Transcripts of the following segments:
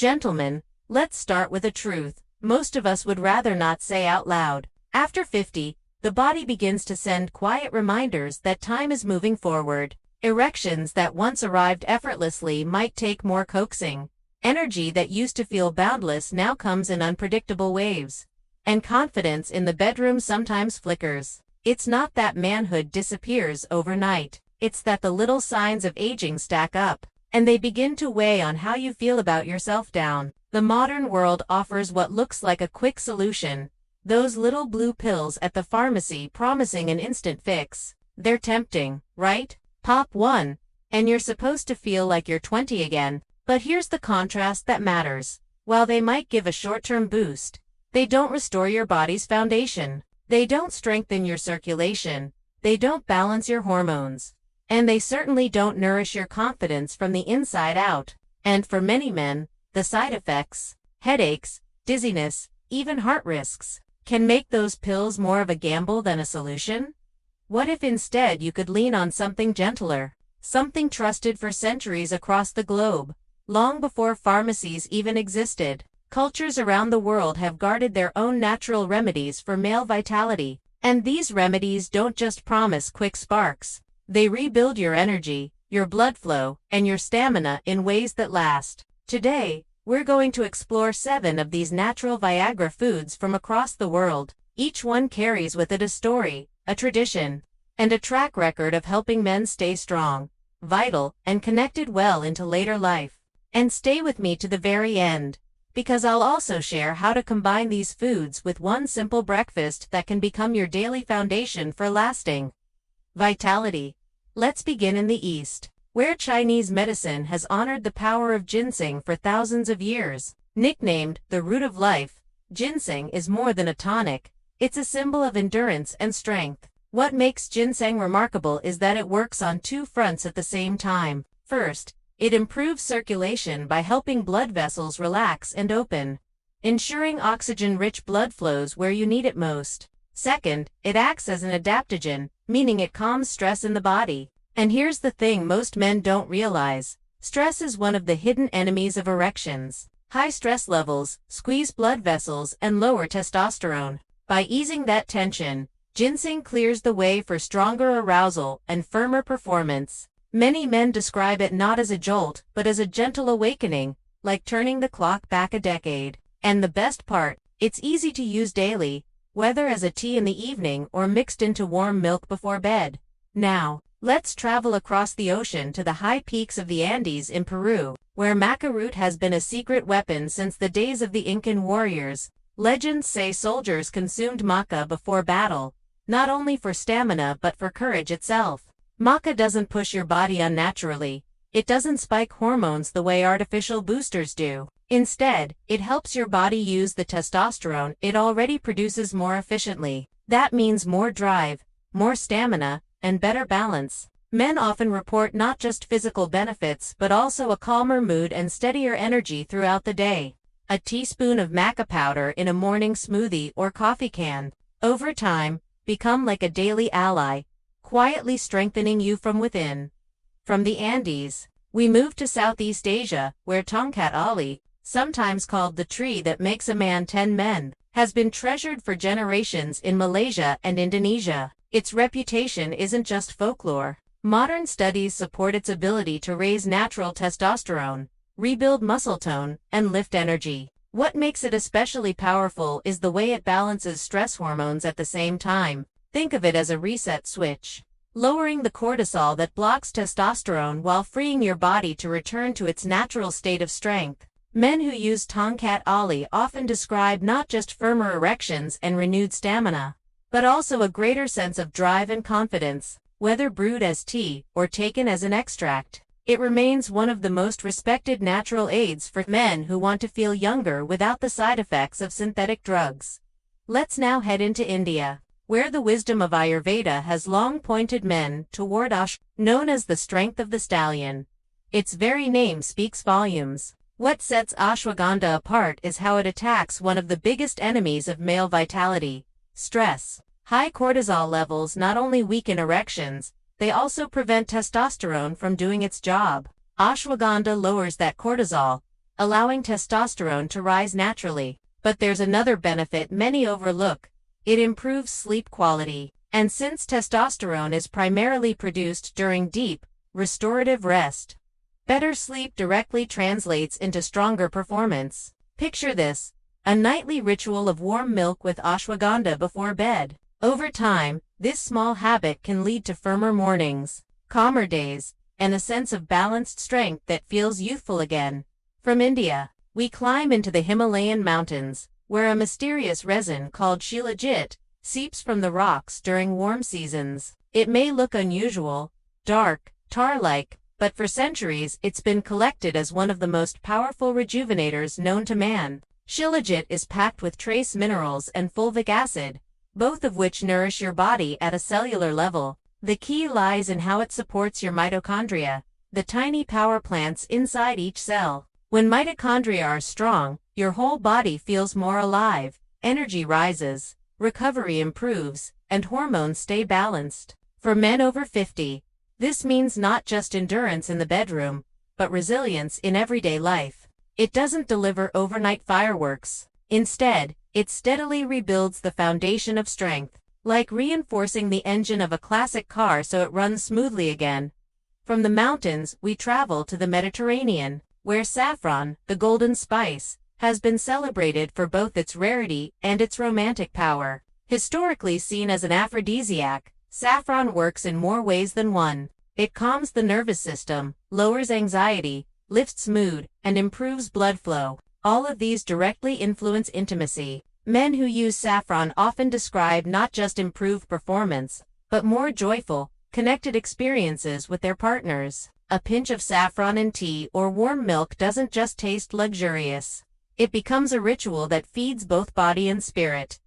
Gentlemen, let's start with a truth most of us would rather not say out loud. After 50, the body begins to send quiet reminders that time is moving forward. Erections that once arrived effortlessly might take more coaxing. Energy that used to feel boundless now comes in unpredictable waves. And confidence in the bedroom sometimes flickers. It's not that manhood disappears overnight. It's that the little signs of aging stack up, and they begin to weigh on how you feel about yourself down. The modern world offers what looks like a quick solution. Those little blue pills at the pharmacy promising an instant fix. They're tempting, right? Pop one, and you're supposed to feel like you're 20 again. But here's the contrast that matters. While they might give a short-term boost, they don't restore your body's foundation. They don't strengthen your circulation. They don't balance your hormones. And they certainly don't nourish your confidence from the inside out. And for many men, the side effects, headaches, dizziness, even heart risks, can make those pills more of a gamble than a solution? What if instead you could lean on something gentler, something trusted for centuries across the globe, long before pharmacies even existed? Cultures around the world have guarded their own natural remedies for male vitality, and these remedies don't just promise quick sparks. They rebuild your energy, your blood flow, and your stamina in ways that last. Today, we're going to explore 7 of these natural Viagra foods from across the world. Each one carries with it a story, a tradition, and a track record of helping men stay strong, vital, and connected well into later life. And stay with me to the very end, because I'll also share how to combine these foods with one simple breakfast that can become your daily foundation for lasting vitality. Let's begin in the East, where Chinese medicine has honored the power of ginseng for thousands of years. Nicknamed the root of life, ginseng is more than a tonic. It's a symbol of endurance and strength. What makes ginseng remarkable is that it works on 2 fronts at the same time. First, it improves circulation by helping blood vessels relax and open, ensuring oxygen-rich blood flows where you need it most. Second, it acts as an adaptogen, meaning it calms stress in the body. And here's the thing most men don't realize. Stress is one of the hidden enemies of erections. High stress levels squeeze blood vessels and lower testosterone. By easing that tension, ginseng clears the way for stronger arousal and firmer performance. Many men describe it not as a jolt, but as a gentle awakening, like turning the clock back a decade. And the best part, it's easy to use daily, whether as a tea in the evening or mixed into warm milk before bed. Now, let's travel across the ocean to the high peaks of the Andes in Peru, where maca root has been a secret weapon since the days of the Incan warriors. Legends say soldiers consumed maca before battle, not only for stamina but for courage itself. Maca doesn't push your body unnaturally. It doesn't spike hormones the way artificial boosters do. Instead, it helps your body use the testosterone it already produces more efficiently. That means more drive, more stamina, and better balance. Men often report not just physical benefits but also a calmer mood and steadier energy throughout the day. A teaspoon of maca powder in a morning smoothie or coffee can, over time, become like a daily ally, quietly strengthening you from within. From the Andes, we move to Southeast Asia, where Tongkat Ali, sometimes called the tree that makes a man 10 men, has been treasured for generations in Malaysia and Indonesia. Its reputation isn't just folklore. Modern studies support its ability to raise natural testosterone, rebuild muscle tone, and lift energy. What makes it especially powerful is the way it balances stress hormones at the same time. Think of it as a reset switch, lowering the cortisol that blocks testosterone while freeing your body to return to its natural state of strength. Men who use Tongkat Ali often describe not just firmer erections and renewed stamina, but also a greater sense of drive and confidence. Whether brewed as tea or taken as an extract, it remains one of the most respected natural aids for men who want to feel younger without the side effects of synthetic drugs. Let's now head into India, where the wisdom of Ayurveda has long pointed men toward ashwagandha, known as the strength of the stallion. Its very name speaks volumes. What sets ashwagandha apart is how it attacks one of the biggest enemies of male vitality, stress. High cortisol levels not only weaken erections, they also prevent testosterone from doing its job. Ashwagandha lowers that cortisol, allowing testosterone to rise naturally. But there's another benefit many overlook. It improves sleep quality. And since testosterone is primarily produced during deep, restorative rest, better sleep directly translates into stronger performance. Picture this: a nightly ritual of warm milk with ashwagandha before bed. Over time, this small habit can lead to firmer mornings, calmer days, and a sense of balanced strength that feels youthful again. From India, we climb into the Himalayan mountains, where a mysterious resin called shilajit seeps from the rocks during warm seasons. It may look unusual, dark, tar-like, but for centuries it's been collected as one of the most powerful rejuvenators known to man. Shilajit is packed with trace minerals and fulvic acid, both of which nourish your body at a cellular level. The key lies in how it supports your mitochondria, the tiny power plants inside each cell. When mitochondria are strong, your whole body feels more alive, energy rises, recovery improves, and hormones stay balanced. For men over 50, this means not just endurance in the bedroom, but resilience in everyday life. It doesn't deliver overnight fireworks. Instead, it steadily rebuilds the foundation of strength, like reinforcing the engine of a classic car so it runs smoothly again. From the mountains, we travel to the Mediterranean, where saffron, the golden spice, has been celebrated for both its rarity and its romantic power. Historically seen as an aphrodisiac, saffron works in more ways than one. It calms the nervous system, lowers anxiety, lifts mood, and improves blood flow. All of these directly influence intimacy. Men who use saffron often describe not just improved performance, but more joyful, connected experiences with their partners. A pinch of saffron in tea or warm milk doesn't just taste luxurious. It becomes a ritual that feeds both body and spirit.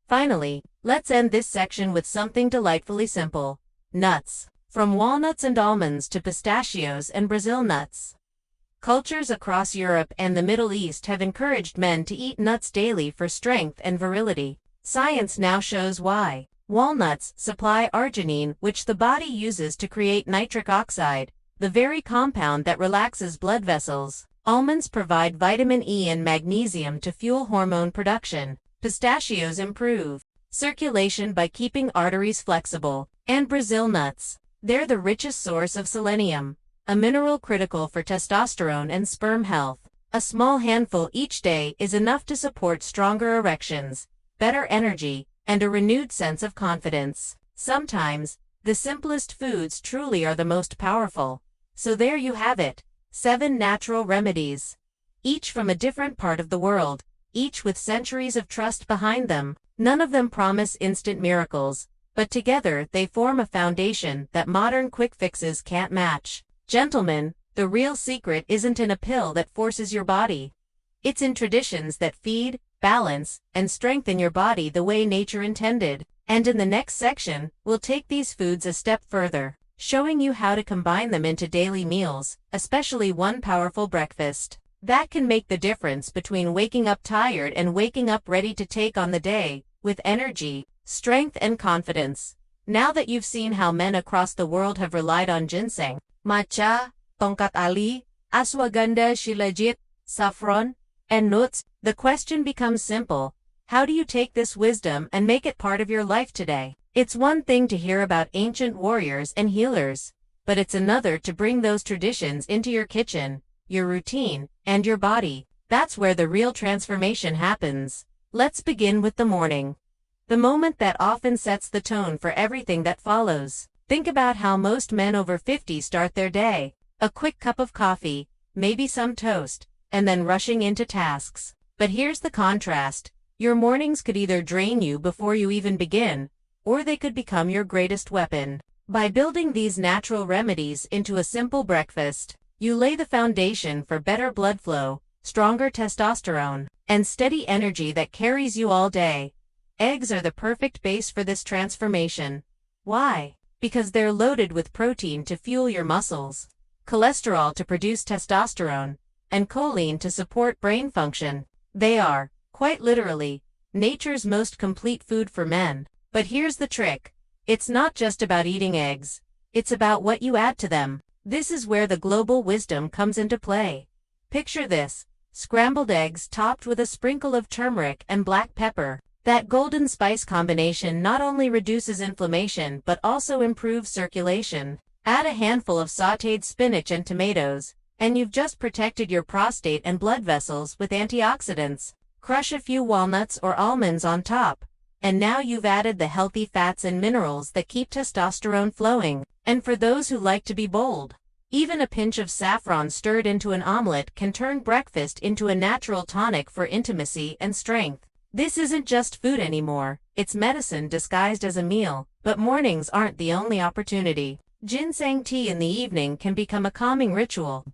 Finally, let's end this section with something delightfully simple: nuts. From walnuts and almonds to pistachios and Brazil nuts, cultures across Europe and the Middle East have encouraged men to eat nuts daily for strength and virility. Science now shows why. Walnuts supply arginine, which the body uses to create nitric oxide, the very compound that relaxes blood vessels. Almonds provide vitamin E and magnesium to fuel hormone production. Pistachios improve circulation by keeping arteries flexible. And Brazil nuts, they're the richest source of selenium, a mineral critical for testosterone and sperm health. A small handful each day is enough to support stronger erections, better energy, and a renewed sense of confidence. Sometimes, the simplest foods truly are the most powerful. So there you have it, 7 natural remedies, each from a different part of the world, each with centuries of trust behind them. None of them promise instant miracles, but together they form a foundation that modern quick fixes can't match. Gentlemen, the real secret isn't in a pill that forces your body. It's in traditions that feed, balance, and strengthen your body the way nature intended. And in the next section, we'll take these foods a step further, showing you how to combine them into daily meals, especially one powerful breakfast that can make the difference between waking up tired and waking up ready to take on the day, with energy, strength, and confidence. Now that you've seen how men across the world have relied on ginseng, matcha, tongkat ali, ashwagandha, shilajit, saffron, and nuts, the question becomes simple: how do you take this wisdom and make it part of your life today? It's one thing to hear about ancient warriors and healers, but it's another to bring those traditions into your kitchen, your routine, and your body. That's where the real transformation happens. Let's begin with the morning, the moment that often sets the tone for everything that follows. Think about how most men over 50 start their day: a quick cup of coffee, maybe some toast, and then rushing into tasks. But here's the contrast: your mornings could either drain you before you even begin, or they could become your greatest weapon. By building these natural remedies into a simple breakfast, you lay the foundation for better blood flow, stronger testosterone, and steady energy that carries you all day. Eggs are the perfect base for this transformation. Why? Because they're loaded with protein to fuel your muscles, cholesterol to produce testosterone, and choline to support brain function. They are, quite literally, nature's most complete food for men. But here's the trick: it's not just about eating eggs, it's about what you add to them. This is where the global wisdom comes into play. Picture this: scrambled eggs topped with a sprinkle of turmeric and black pepper. That golden spice combination not only reduces inflammation but also improves circulation. Add a handful of sautéed spinach and tomatoes, and you've just protected your prostate and blood vessels with antioxidants. Crush a few walnuts or almonds on top, and now you've added the healthy fats and minerals that keep testosterone flowing. And for those who like to be bold, even a pinch of saffron stirred into an omelet can turn breakfast into a natural tonic for intimacy and strength. This isn't just food anymore, it's medicine disguised as a meal. But mornings aren't the only opportunity. Ginseng tea in the evening can become a calming ritual,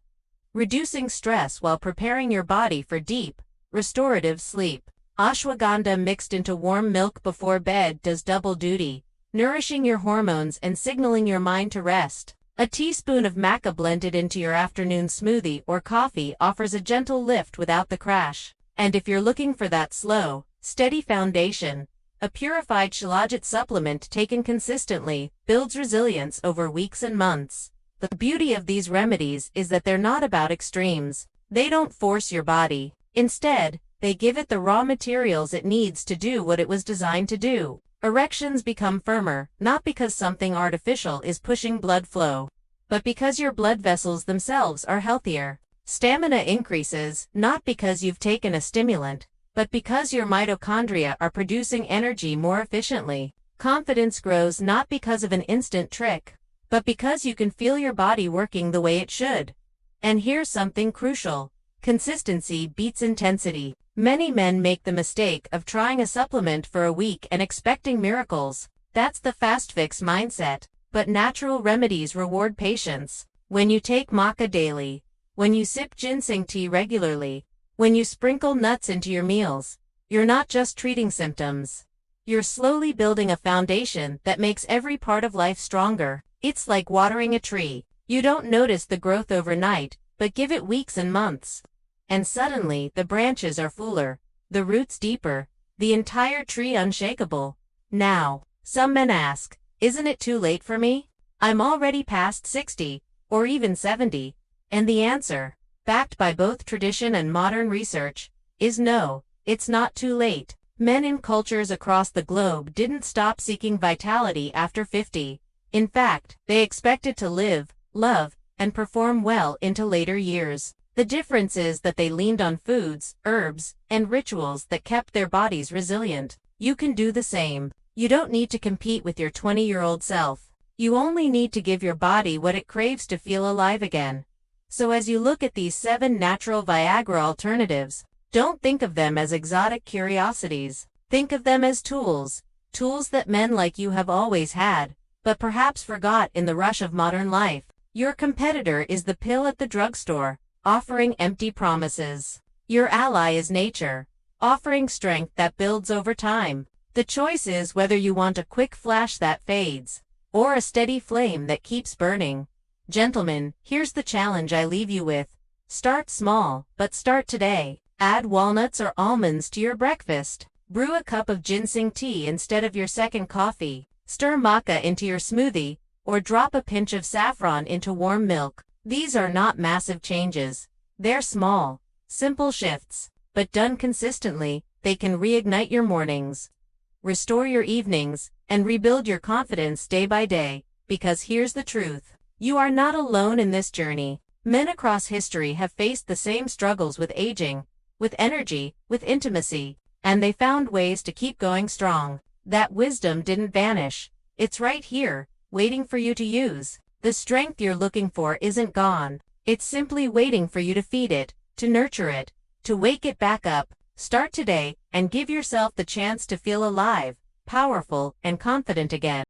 reducing stress while preparing your body for deep, restorative sleep. Ashwagandha mixed into warm milk before bed does double duty, nourishing your hormones and signaling your mind to rest. A teaspoon of maca blended into your afternoon smoothie or coffee offers a gentle lift without the crash. And if you're looking for that slow, steady foundation, a purified shilajit supplement taken consistently builds resilience over weeks and months. The beauty of these remedies is that they're not about extremes. They don't force your body. Instead, they give it the raw materials it needs to do what it was designed to do. Erections become firmer, not because something artificial is pushing blood flow, but because your blood vessels themselves are healthier. Stamina increases, not because you've taken a stimulant, but because your mitochondria are producing energy more efficiently. Confidence grows not because of an instant trick, but because you can feel your body working the way it should. And here's something crucial. Consistency beats intensity. Many men make the mistake of trying a supplement for a week and expecting miracles. That's the fast fix mindset. But natural remedies reward patience. When you take maca daily, when you sip ginseng tea regularly, when you sprinkle nuts into your meals, you're not just treating symptoms. You're slowly building a foundation that makes every part of life stronger. It's like watering a tree. You don't notice the growth overnight, but give it weeks and months. And suddenly, the branches are fuller, the roots deeper, the entire tree unshakable. Now, some men ask, isn't it too late for me? I'm already past 60, or even 70. And the answer, backed by both tradition and modern research, is no, it's not too late. Men in cultures across the globe didn't stop seeking vitality after 50. In fact, they expected to live, love, and perform well into later years. The difference is that they leaned on foods, herbs, and rituals that kept their bodies resilient. You can do the same. You don't need to compete with your 20-year-old self. You only need to give your body what it craves to feel alive again. So as you look at these 7 natural Viagra alternatives, don't think of them as exotic curiosities. Think of them as tools. Tools that men like you have always had, but perhaps forgot in the rush of modern life. Your competitor is the pill at the drugstore, offering empty promises. Your ally is nature, offering strength that builds over time. The choice is whether you want a quick flash that fades, or a steady flame that keeps burning. Gentlemen, here's the challenge I leave you with. Start small, but start today. Add walnuts or almonds to your breakfast. Brew a cup of ginseng tea instead of your second coffee. Stir maca into your smoothie, or drop a pinch of saffron into warm milk. These are not massive changes. They're small, simple shifts, but done consistently, they can reignite your mornings, restore your evenings, and rebuild your confidence day by day. Because here's the truth. You are not alone in this journey. Men across history have faced the same struggles with aging, with energy, with intimacy, and they found ways to keep going strong. That wisdom didn't vanish. It's right here, waiting for you to use. The strength you're looking for isn't gone. It's simply waiting for you to feed it, to nurture it, to wake it back up. Start today, and give yourself the chance to feel alive, powerful, and confident again.